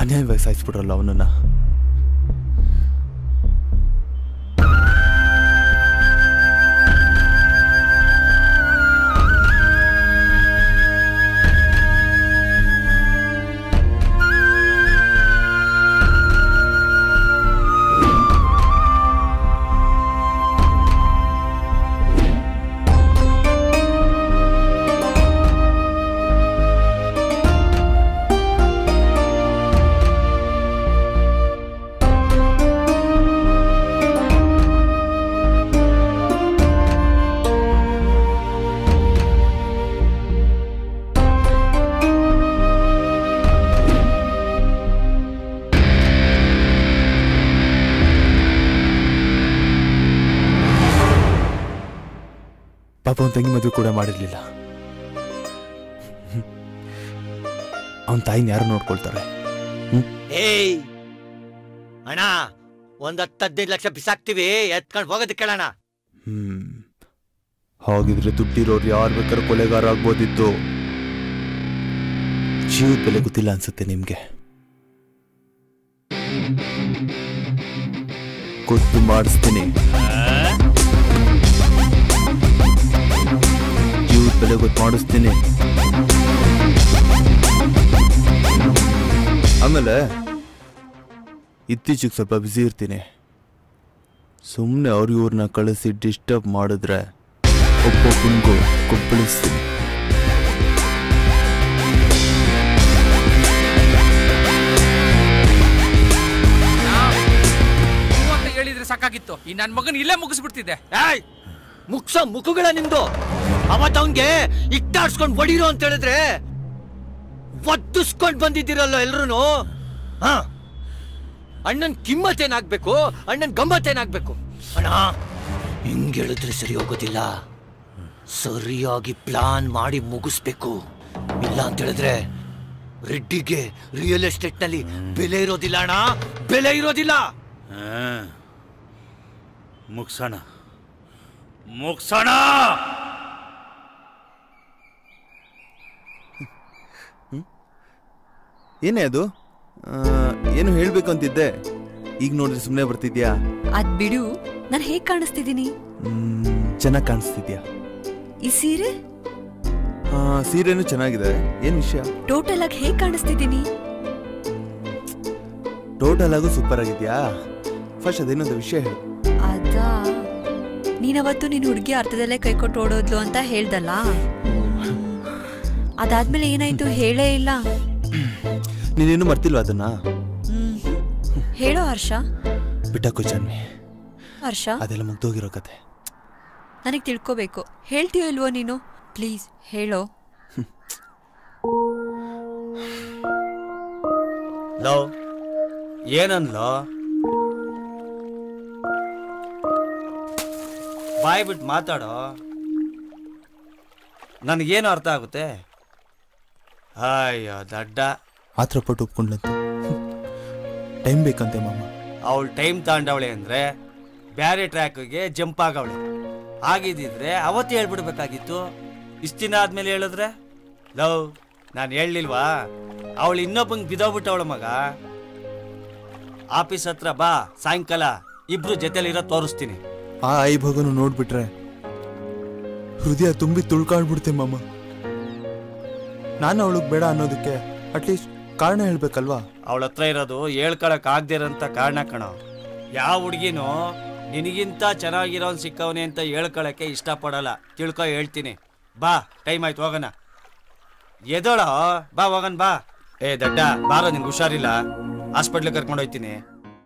ಅನ್ಯಾಯವಾಗಿ ಸಾಯಿಸ್ಬಿಟ್ರಲ್ಲ ಅವನನ್ನ. ಪಾಪ ಅವನ ತಂಗಿ ಮದುವೆ ಕೂಡ ಮಾಡಿರ್ಲಿಲ್ಲ. ಅವನ ತಾಯಿನ ಯಾರು ನೋಡ್ಕೊಳ್ತಾರೆ? ಏಯ್ ಅಣ್ಣ, 10-15 ಲಕ್ಷ ಬಿಸಾಕ್ತಿವಿ, ಎತ್ಕೊಂಡು ಹೋಗೋದಕ್ಕೆ ಕೇಳೋಣ. ಹಾಗಿದ್ರೆ ದುಡ್ಡಿರೋರು ಯಾರು ಬೇಕಾದ್ರೂ ಕೊಲೆಗಾರ ಆಗ್ಬೋದಿತ್ತು. ಜೀವದ ಬೆಲೆ ಗೊತ್ತಿಲ್ಲ ಅನ್ಸುತ್ತೆ ನಿಮ್ಗೆ. ಗೊತ್ತು ಮಾಡಿಸ್ತೀನಿ. ಜೀವದ ಬೆಲೆ ಗೊತ್ತು ಮಾಡಿಸ್ತೀನಿ. ಆಮೇಲೆ ಇತ್ತೀಚೆಗೆ ಸ್ವಲ್ಪ ಬ್ಯುಸಿ ಇರ್ತೀನಿ. ಸುಮ್ಮನೆ ಇವ್ರನ್ನ ಕಳಿಸಿ ಡಿಸ್ಟರ್ಬ್ ಮಾಡಿದ್ರೆ ಒಬ್ಬೊಬ್ಬನಿಗೂ ಕೊಪ್ಪಳಿಸ್ತೀನಿ. ಹೇಳಿದ್ರೆ ಸಾಕಾಗಿತ್ತು. ಈ ನನ್ನ ಮಗನ್ ಇಲ್ಲೇ ಮುಗಿಸ್ಬಿಡ್ತಿದ್ದೆ. ಮುಗ್ಸೋ ಮುಖಗಳ ನಿಮ್ದು. ಅವತ್ತು ಅವನ್ಗೆ ಇಟ್ಟಾಡ್ಸ್ಕೊಂಡ್ ಹೊಡಿರೋ ಅಂತ ಹೇಳಿದ್ರೆ ಒತ್ತಿಸ್ಕೊಂಡ್ ಬಂದಿದ್ದೀರಲ್ಲ ಎಲ್ರು. ಅಣ್ಣನ್ ಕಿಮ್ಮತ್ತೇನಾಗ್ಬೇಕು, ಅಣ್ಣನ್ ಗಮ್ಮತ್ತೇನಾಗ್ಬೇಕು. ಅಣ್ಣ ಹಿಂಗ್ ಹೇಳಿದ್ರೆ ಸರಿ ಹೋಗೋದಿಲ್ಲ. ಸರಿಯಾಗಿ ಪ್ಲಾನ್ ಮಾಡಿ ಮುಗಿಸ್ಬೇಕು. ಇಲ್ಲ ಅಂತ ಹೇಳಿದ್ರೆ ರೆಡ್ಡಿಗೆ ರಿಯಲ್ ಎಸ್ಟೇಟ್ ನಲ್ಲಿ ಬೆಲೆ ಇರೋದಿಲ್ಲ ಅಣ್ಣ, ಬೆಲೆ ಇರೋದಿಲ್ಲ. ಮುಗ್ಸೋಣ ಮುಗ್ಸೋಣ. ಏನೇ ಅದು? ಏನು ಹೇಳ್ಬೇಕು ಅಂತಿದ್ದೆ, ಈಗ ನೋಡಿದ್ರೆ ಸುಮ್ಮನೆ ಬರ್ತಿದ್ಯಾ? ಅದ್ ಬಿಡು, ನಾನು ಹೇಗ್ ಕಾಣಿಸ್ತಿದ್ದೀನಿ? ಚೆನ್ನಾಗಿ ಕಾಣಿಸ್ತಿದ್ಯಾ? ಈ ಸೀರೆ? ಸೀರೆನೂ ಚೆನ್ನಾಗಿದೆ. ಏನ್ ವಿಷಯ? ಟೋಟಲ್ ಆಗಿ ಹೇಗ್ ಕಾಣಿಸ್ತಿದ್ದೀನಿ? ಟೋಟಲ್ ಆಗು ಸೂಪರ್ ಆಗಿದ್ಯಾ. ಫಸ್ಟ್ ಅದೇನೊಂದು ವಿಷಯ ಹೇಳು. ಅದಾ, ನೀನವತ್ತು ನಿನ್ ಹುಡುಗಿ ಅರ್ಥದಲ್ಲೇ ಕೈ ಕೊಟ್ಟು ಓಡೋದ್ಲು ಅಂತ ಹೇಳ್ದಲ್ಲ, ಅದಾದ್ಮೇಲೆ ಏನಾಯ್ತು ಹೇಳೇ ಇಲ್ಲ. ನೀನೇನು ಮರ್ತಿಲ್ವ ಅದನ್ನ? ಹೇಳೋ ಹರ್ಷ. ಬಿಟ್ಟಕ್ಕೋ ಜಾನ್ವಿ, ಹರ್ಷ ಅದೆಲ್ಲ ಮುಗ್ದೋಗಿರೋ ಕತೆ. ನನಗೆ ತಿಳ್ಕೋಬೇಕು. ಹೇಳ್ತೀಯೋ ಇಲ್ವೋ ನೀನು? ಪ್ಲೀಸ್ ಹೇಳೋ. ಲೋ ಏನನ್ಲೋ? ಬಾಯ್ ಬಿಟ್ಟು ಮಾತಾಡೋ, ನನಗೇನು ಅರ್ಥ ಆಗುತ್ತೆ. ಅಯ್ಯೋ ದಡ್ಡ. ಆತ್ರ ಪಟ್ಟು ಒಪ್ಕೊಂಡ್ಲಂತೆ. ಟೈಮ್ ಬೇಕಂತೆ ಮಾಮ. ಅವಳು ಟೈಮ್ ತಗೊಂಡವಳೆ ಅಂದ್ರೆ ಬ್ಯಾರೆ ಟ್ರ್ಯಾಕ್ಗೆ ಜಂಪ್ ಆಗವಳೆ. ಆಗಿದ್ದಿದ್ರೆ ಅವತ್ತು ಹೇಳ್ಬಿಡ್ಬೇಕಾಗಿತ್ತು. ಇಷ್ಟು ದಿನ ಆದ್ಮೇಲೆ ಹೇಳಿದ್ರೆ? ಲವ್, ನಾನು ಹೇಳಲಿಲ್ವಾ ಅವಳು ಇನ್ನೊಬ್ಬಂಗೆ ಬಿದ್ದೋಗ್ಬಿಟ್ಟವಳ ಮಗ. ಆಫೀಸ್ ಹತ್ರ ಬಾ, ಸಾಯಂಕಾಲ ಇಬ್ರು ಜೊತೆಲಿರೋ ತೋರಿಸ್ತೀನಿ. ಆ ಐಭಾಗನು ನೋಡ್ಬಿಟ್ರೆ ಹೃದಯ ತುಂಬಿ ತುಳ್ಕಾಡ್ಬಿಡ್ತೆ ಮಾಮ. ನಾನು ಅವಳಿಗೆ ಬೇಡ ಅನ್ನೋದಕ್ಕೆ ಅಟ್ಲೀಸ್ಟ್ ಕಾರಣ ಹೇಳ್ಬೇಕಲ್ವಾ? ಅವಳ ಹತ್ರ ಇರೋದು ಹೇಳ್ಕೊಳಕ್ ಆಗದೆ ಇರೋಂಥ ಕಾರಣ ಕಣ. ಯಾವ ಹುಡುಗಿನೂ ನಿನಗಿಂತ ಚೆನ್ನಾಗಿರೋನ್ ಸಿಕ್ಕವನೇ ಅಂತ ಹೇಳ್ಕೊಳಕ್ಕೆ ಇಷ್ಟಪಡಲ್ಲ. ತಿಳ್ಕೊ, ಹೇಳ್ತೀನಿ. ಬಾ, ಟೈಮ್ ಆಯ್ತು, ಹೋಗೋಣ. ಎದೋಳ, ಬಾ ಹೋಗೋಣ ಬಾ. ಏ ದಡ್ಡ ಬಾರೋ, ನಿನ್ಗೆ ಹುಷಾರಿಲ್ಲ, ಹಾಸ್ಪಿಟ್ಲಿಗೆ ಕರ್ಕೊಂಡು ಹೋಗ್ತೀನಿ.